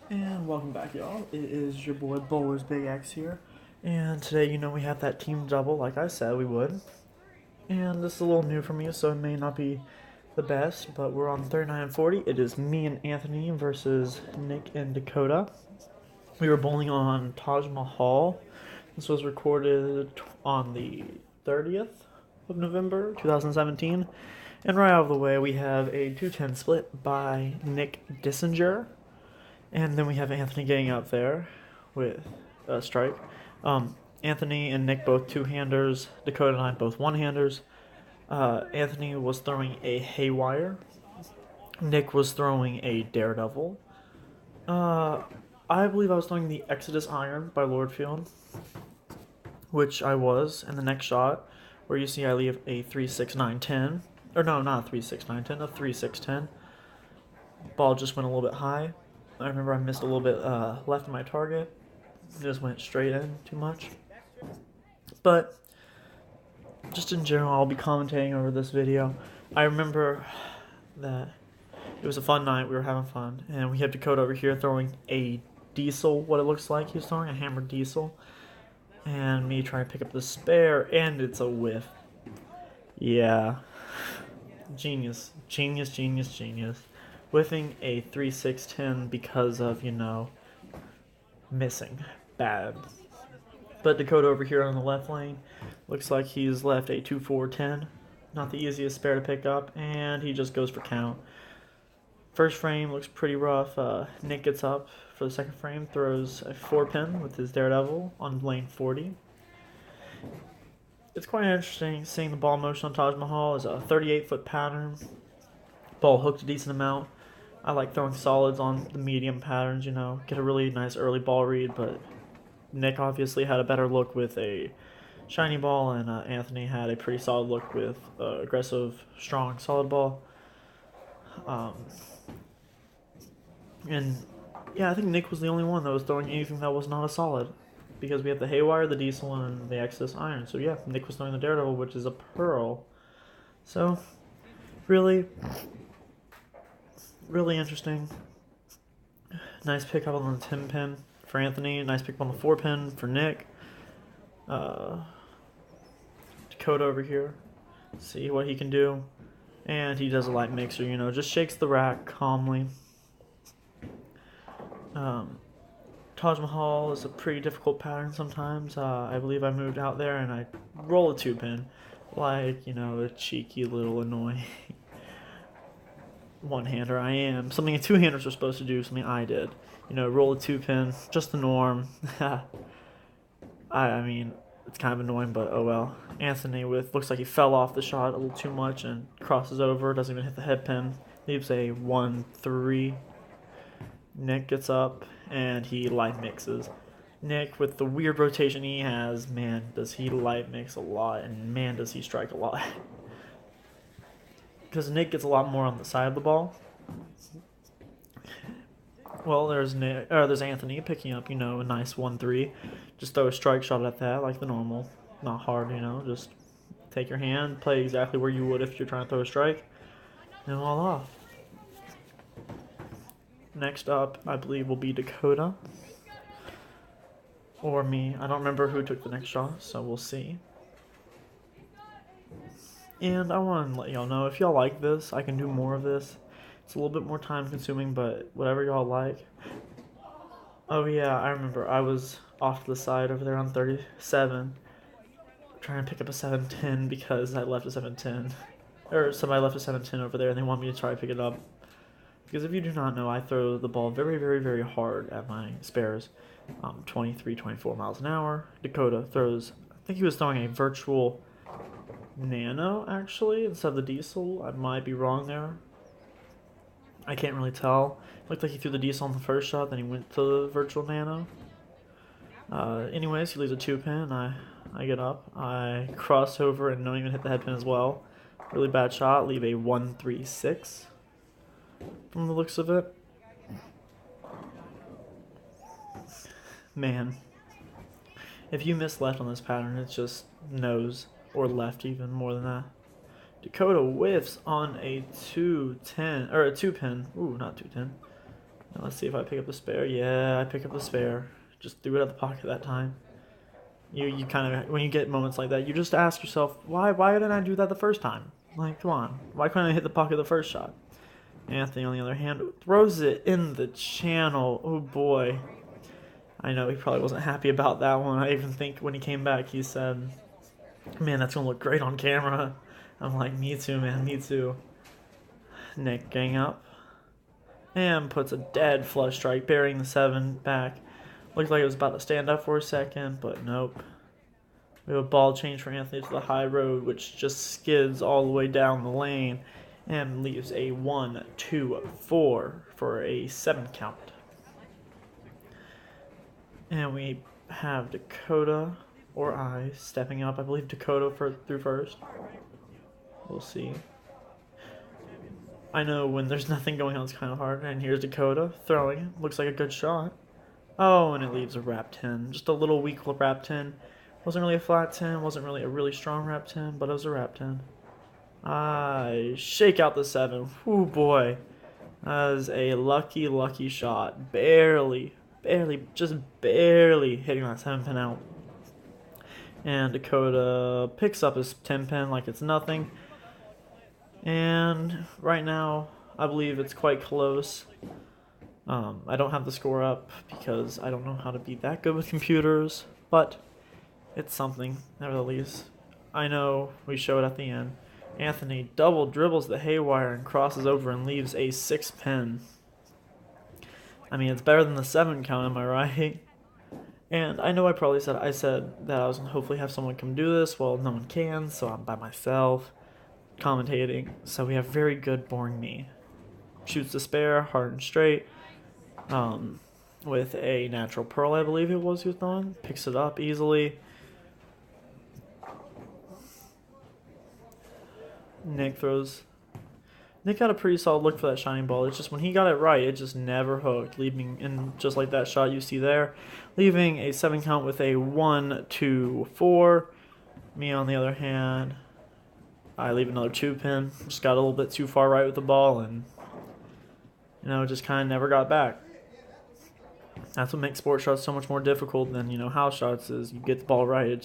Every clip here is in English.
And welcome back, y'all. It is your boy Bowler's Big X here. And today, we have that team double, like I said we would. And this is a little new for me, so it may not be the best, but we're on 39 and 40. It is me and Anthony versus Nick and Dakota. We were bowling on Taj Mahal. This was recorded on the 30th of November, 2017. And right out of the way, we have a 210 split by Nick Dissinger. And then we have Anthony getting up there with a strike. Anthony and Nick both two-handers. Dakota and I both one-handers. Anthony was throwing a haywire. Nick was throwing a daredevil. I believe I was throwing the Exodus Iron by Lordfield, which I was. And the next shot, where you see I leave a 3-6-9-10. Or no, not a 3-6-9-10, a 3-6-10. Ball just went a little bit high. I remember I missed a little bit left of my target. Just went straight in too much. But just in general, I'll be commentating over this video. I remember that it was a fun night. We were having fun. And we have Dakota over here throwing a diesel, what it looks like. He's throwing a hammered diesel. And me trying to pick up the spare, and it's a whiff. Yeah. Genius. Genius, genius, genius. Whiffing a 3-6-10 because of, missing. Bad. But Dakota over here on the left lane looks like he's left a 2-4-10. Not the easiest spare to pick up, and he just goes for count. First frame looks pretty rough. Nick gets up for the second frame, throws a 4-pin with his Daredevil on lane 40. It's quite interesting seeing the ball motion on Taj Mahal. Is a 38-foot pattern. Ball hooked a decent amount. I like throwing solids on the medium patterns, get a really nice early ball read, but Nick obviously had a better look with a shiny ball, and Anthony had a pretty solid look with aggressive, strong, solid ball. And yeah, I think Nick was the only one that was throwing anything that was not a solid, because we have the Haywire, the Diesel, and the Exodus Iron. So yeah, Nick was throwing the Daredevil, which is a Pearl. So really interesting. Nice pickup on the 10 pin for Anthony. Nice pickup on the 4 pin for Nick. Dakota over here. See what he can do. And he does a light mixer, just shakes the rack calmly. Taj Mahal is a pretty difficult pattern sometimes. I believe I moved out there and I roll a 2 pin. Like, a cheeky little annoying one-hander I am. Something 2-handers are supposed to do, something I did. Roll a 2 pin, just the norm. I mean, it's kind of annoying, but oh well. Anthony looks like he fell off the shot a little too much and crosses over, doesn't even hit the head pin. Leaves a 1-3. Nick gets up and he light mixes. Nick, with the weird rotation he has, man, does he light mix a lot, and man, does he strike a lot. Because Nick gets a lot more on the side of the ball. Well, there's Anthony picking up, a nice 1-3. Just throw a strike shot at that, like the normal. Not hard, just take your hand, play exactly where you would if you're trying to throw a strike, and voila. Next up, I believe, will be Dakota. Or me. I don't remember who took the next shot, so we'll see. And I want to let y'all know, if y'all like this, I can do more of this. It's a little bit more time consuming, but whatever y'all like. Oh yeah, I remember. I was off to the side over there on 37, trying to pick up a 7-10 because I left a 7-10. Or somebody left a 7-10 over there and they want me to try to pick it up. Because if you do not know, I throw the ball very, very, very hard at my spares. 23, 24 miles an hour. Dakota throws, I think he was throwing a virtual Nano, actually, instead of the Diesel. I might be wrong there. I can't really tell. Looked like he threw the Diesel on the first shot, then he went to the virtual Nano. Anyways, he leaves a 2 pin. I get up. I cross over and don't even hit the head pin as well. Really bad shot. Leave a 1-3-6 from the looks of it. Man, if you miss left on this pattern, it's just nose, or left even more than that. Dakota whiffs on a 2-10, or a 2 pin. Ooh, not 2-10. Now let's see if I pick up the spare. Yeah, I pick up the spare. Just threw it at the pocket that time. You kind of, when you get moments like that, you just ask yourself, why didn't I do that the first time? Like, come on, why couldn't I hit the pocket the first shot? Anthony, on the other hand, throws it in the channel. Oh boy. I know he probably wasn't happy about that one. I even think when he came back, he said, man, that's going to look great on camera. I'm like, me too, man, me too. Nick gang up and puts a dead flush strike, burying the 7 back. Looked like it was about to stand up for a second, but nope. We have a ball change for Anthony to the high road, which just skids all the way down the lane and leaves a 1-2-4 for a 7 count. And we have Dakota or I stepping up. I believe Dakota through first. We'll see. I know when there's nothing going on, it's kind of hard. And here's Dakota throwing it. Looks like a good shot. Oh, and it leaves a wrap 10. Just a little weak wrap 10. Wasn't really a flat 10. Wasn't really a really strong wrap 10, but it was a wrap 10. I shake out the 7. Ooh, boy. That is a lucky, lucky shot. Barely, just barely hitting that 7 pin out. And Dakota picks up his 10 pin like it's nothing. And right now, I believe it's quite close. I don't have the score up because I don't know how to be that good with computers, but it's something, nevertheless. I know we show it at the end. Anthony double dribbles the haywire and crosses over and leaves a 6 pin. I mean, it's better than the 7 count, am I right? And I know I said that I was going to hopefully have someone come do this. Well, no one can, so I'm by myself commentating. So we have very good boring me. Shoots the spare, hard and straight. With a natural pearl, I believe it was he was throwing. Picks it up easily. Nick got a pretty solid look for that shining ball. It's just when he got it right, it just never hooked, leaving in just like that shot you see there, leaving a 7 count with a 1-2-4. Me on the other hand, I leave another 2 pin. Just got a little bit too far right with the ball and just kind of never got back. That's what makes sport shots so much more difficult than house shots. Is you get the ball right, it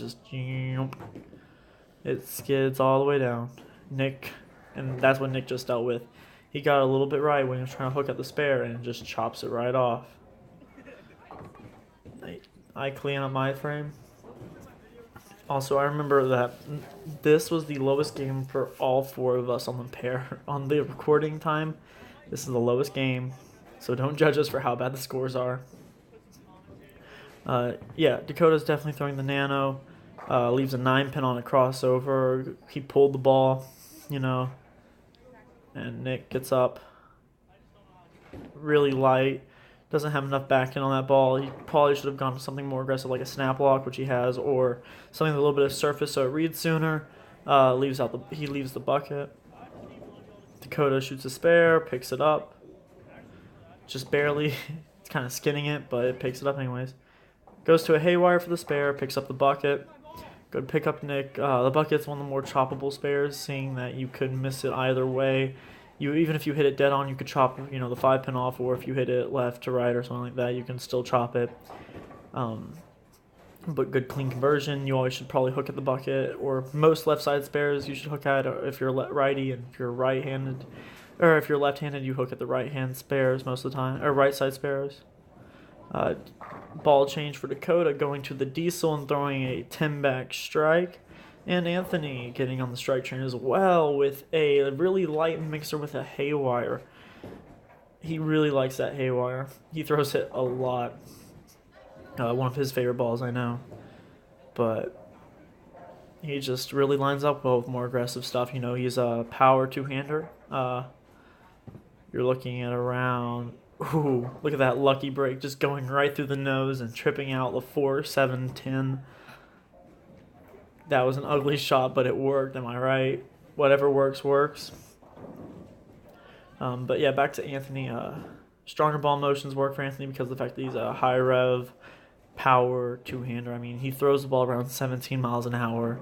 skids all the way down. Nick, and that's what Nick just dealt with. He got a little bit right when he was trying to hook up the spare and just chops it right off. I clean up my frame. Also, I remember that this was the lowest game for all 4 of us on the pair on the recording time. This is the lowest game, so don't judge us for how bad the scores are. Yeah, Dakota's definitely throwing the nano. Leaves a 9 pin on a crossover. He pulled the ball, and Nick gets up really light. Doesn't have enough back in on that ball. He probably should have gone to something more aggressive like a snap lock, which he has, or something with a little bit of surface so it reads sooner. He leaves the bucket. Dakota shoots a spare, picks it up. Just barely. It's kind of skinning it, but it picks it up anyways. Goes to a haywire for the spare, picks up the bucket. Good pick up, Nick. The bucket's one of the more choppable spares, seeing that you could miss it either way. Even if you hit it dead on, you could chop the 5 pin off, or if you hit it left to right or something like that, you can still chop it. But good clean conversion. You always should probably hook at the bucket, or most left side spares you should hook at if you're righty, and if you're right-handed, or if you're left-handed, you hook at the right-hand spares most of the time, or right side spares. Ball change for Dakota, going to the diesel and throwing a 10-back strike. And Anthony getting on the strike train as well with a really light mixer with a haywire. He really likes that haywire. He throws it a lot. One of his favorite balls, I know. But he just really lines up well with more aggressive stuff. He's a power 2-hander. You're looking at around... Ooh, look at that lucky break, just going right through the nose and tripping out the 4-7-10. That was an ugly shot, but it worked, am I right? Whatever works, works. But yeah, back to Anthony. Stronger ball motions work for Anthony because of the fact that he's a high rev, power 2-hander. I mean, he throws the ball around 17 miles an hour,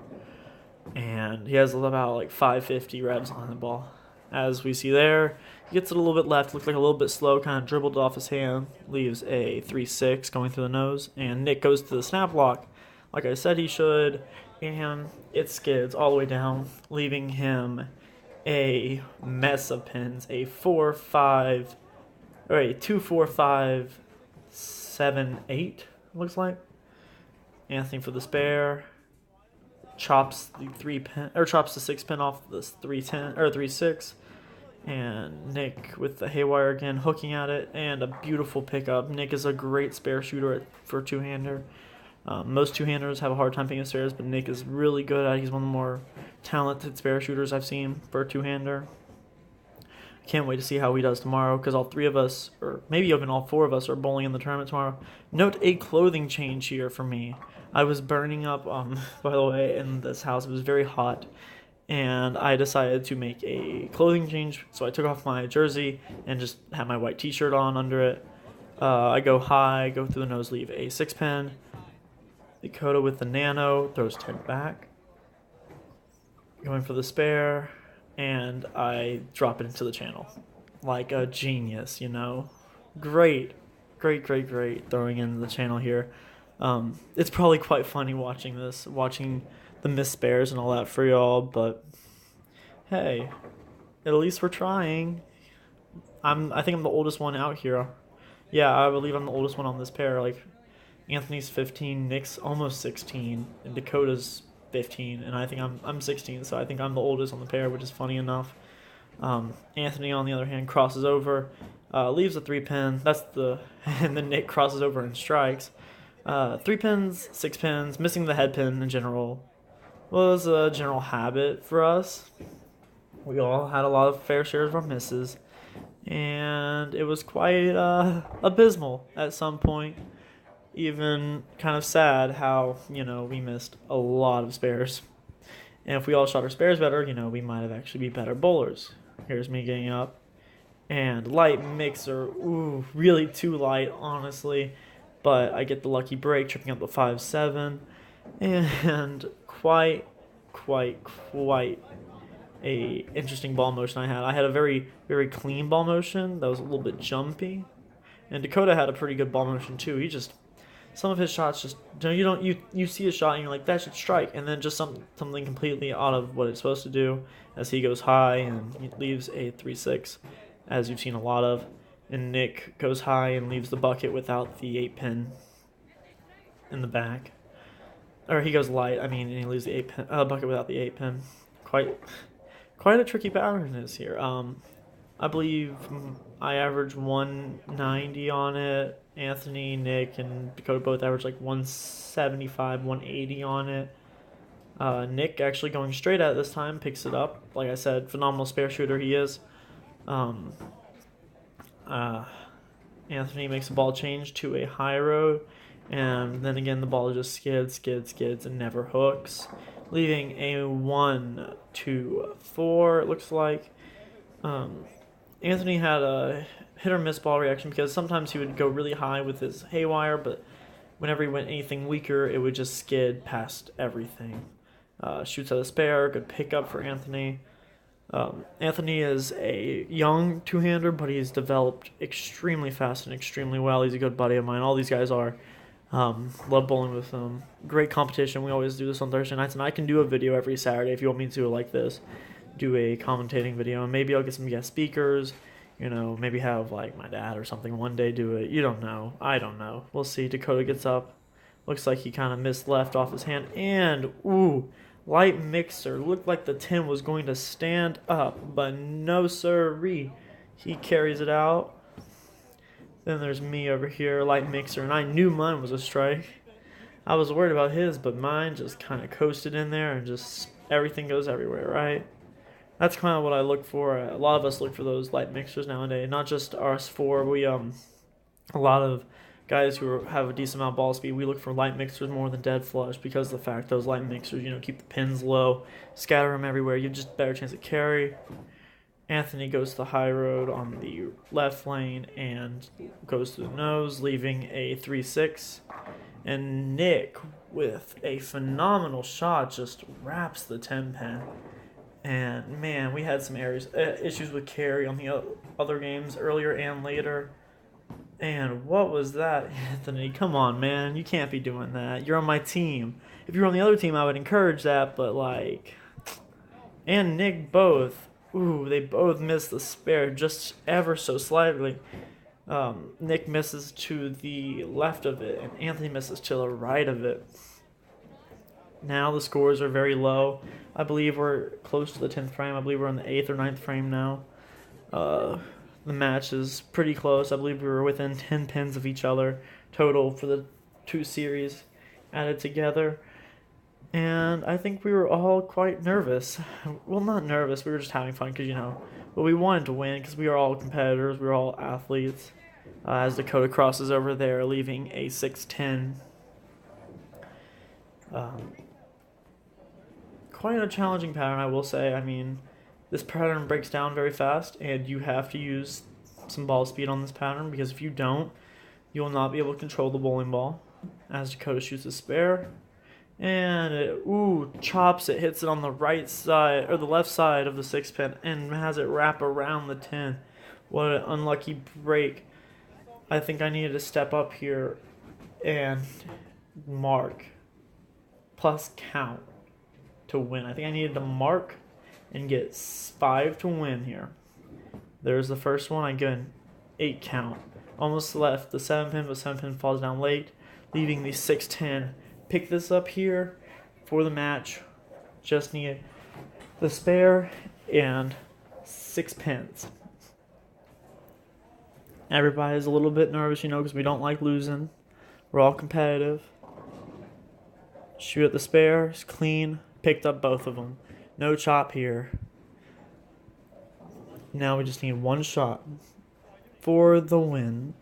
and he has about 550 revs on the ball. as we see there. He gets it a little bit left, looked like a little bit slow, kind of dribbled off his hand, leaves a 3-6 going through the nose, and Nick goes to the snap block, like I said he should, and it skids all the way down, leaving him a mess of pins, a 4-5, or a 2-4-5-7-8, looks like. Anthony for the spare. Chops the 3-pin, or chops the 6-pin off this 3-10 or 3-6, and Nick with the haywire again, hooking at it, and a beautiful pickup. Nick is a great spare shooter for a two-hander. Most two-handers have a hard time picking spares, but Nick is really good at it. He's one of the more talented spare shooters I've seen for a two-hander. Can't wait to see how he does tomorrow, because all three of us, or maybe even all four of us, are bowling in the tournament tomorrow. Note a clothing change here for me. I was burning up, by the way, in this house. It was very hot, and I decided to make a clothing change. So I took off my jersey and just had my white t-shirt on under it. I go high, go through the nose, leave a 6-pin. Dakota with the nano, throws 10 back. Going for the spare, and I drop it into the channel. Like a genius, you know? Great throwing in the channel here. It's probably quite funny watching this, watching the missed spares and all that for y'all, but hey, at least we're trying. I think I'm the oldest one out here. Yeah, I believe I'm the oldest one on this pair. Like, Anthony's 15, Nick's almost 16, and Dakota's 15, and I think I'm 16, so I think I'm the oldest on the pair, which is funny enough. Anthony, on the other hand, crosses over, leaves a 3-pin. And then Nick crosses over and strikes. 3 pins, 6 pins, missing the head pin in general was a general habit for us. We all had a lot of fair shares of our misses, and it was quite abysmal at some point. Even kind of sad how, we missed a lot of spares. And if we all shot our spares better, we might have actually be better bowlers. Here's me getting up. And light mixer, ooh, really too light, honestly. But I get the lucky break, tripping up the 5-7. And quite a interesting ball motion I had. I had a very, very clean ball motion that was a little bit jumpy. And Dakota had a pretty good ball motion too. Some of his shots just, you see a shot and you're like, that should strike, and then just something completely out of what it's supposed to do, as he goes high and he leaves a 3-6, as you've seen a lot of, and Nick goes high and leaves the bucket without the 8-pin in the back, or he goes light, and he leaves the 8-pin bucket without the 8-pin. Quite a tricky pattern is here. I believe I averaged 190 on it. Anthony, Nick, and Dakota both averaged like 175, 180 on it. Nick actually going straight at it this time, picks it up. Like I said, phenomenal spare shooter he is. Anthony makes a ball change to a high road, and then again the ball just skids, and never hooks, leaving a 1-2-4, it looks like. Anthony had a hit or miss ball reaction, because sometimes he would go really high with his haywire, but whenever he went anything weaker, it would just skid past everything. Shoots at a spare, good pickup for Anthony. Anthony is a young two-hander, but he's developed extremely fast and extremely well. He's a good buddy of mine. All these guys are. Love bowling with him. Great competition. We always do this on Thursday nights, and I can do a video every Saturday if you want me to, like this. Do a commentating video, and maybe I'll get some guest speakers, maybe have like my dad or something one day do it. You don't know. I don't know. We'll see. Dakota gets up. Looks like he kind of missed left off his hand, and ooh, light mixer. Looked like the 10 was going to stand up, but no sirree. He carries it out. Then there's me over here, light mixer, and I knew mine was a strike. I was worried about his, but mine just kind of coasted in there, and just everything goes everywhere, right? That's kind of what I look for. A lot of us look for those light mixers nowadays. Not just us four. We a lot of guys who have a decent amount of ball speed. We look for light mixers more than dead flush, because of the fact those light mixers, keep the pins low, scatter them everywhere. You have just a better chance of carry. Anthony goes to the high road on the left lane and goes to the nose, leaving a 3-6. And Nick, with a phenomenal shot, just wraps the 10-pin. And man, we had some issues with carry on the other games earlier and later. And what was that, Anthony? Come on, man. You can't be doing that. You're on my team. If you were on the other team, I would encourage that, but like. And Nick both. Ooh, they both missed the spare just ever so slightly. Nick misses to the left of it, and Anthony misses to the right of it. Now the scores are very low. I believe we're close to the 10th frame. I believe we're in the 8th or ninth frame now. The match is pretty close. I believe we were within 10 pins of each other total for the two series added together. And I think we were all quite nervous. Well, not nervous. We were just having fun because, but we wanted to win because we are all competitors. We are all athletes. As Dakota crosses over there, leaving a 6-10. Quite a challenging pattern, I will say. I mean, this pattern breaks down very fast, and you have to use some ball speed on this pattern because if you don't, you will not be able to control the bowling ball. As Dakota shoots a spare, and it chops it, hits it on the right side or the left side of the 6-pin, and has it wrap around the 10. What an unlucky break! I think I needed to step up here and mark plus count to win. I think I needed to mark and get 5 to win here. There's the first one. I get an 8 count. Almost left the 7-pin, but 7-pin falls down late, leaving the 6-10. Pick this up here for the match. Just need the spare and 6 pins. Everybody's a little bit nervous, because we don't like losing. We're all competitive. Shoot at the spare. It's clean. Picked up both of them. No chop here. Now we just need one shot for the win.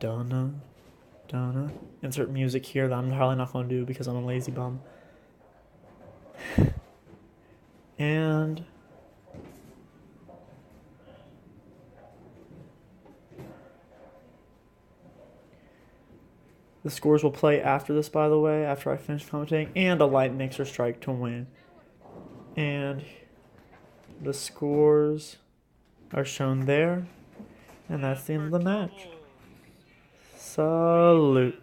Donna. Insert music here that I'm probably not going to do because I'm a lazy bum. And the scores will play after this, by the way, after I finish commentating, and a light mixer strike to win. And the scores are shown there, and that's the end of the match. Salute.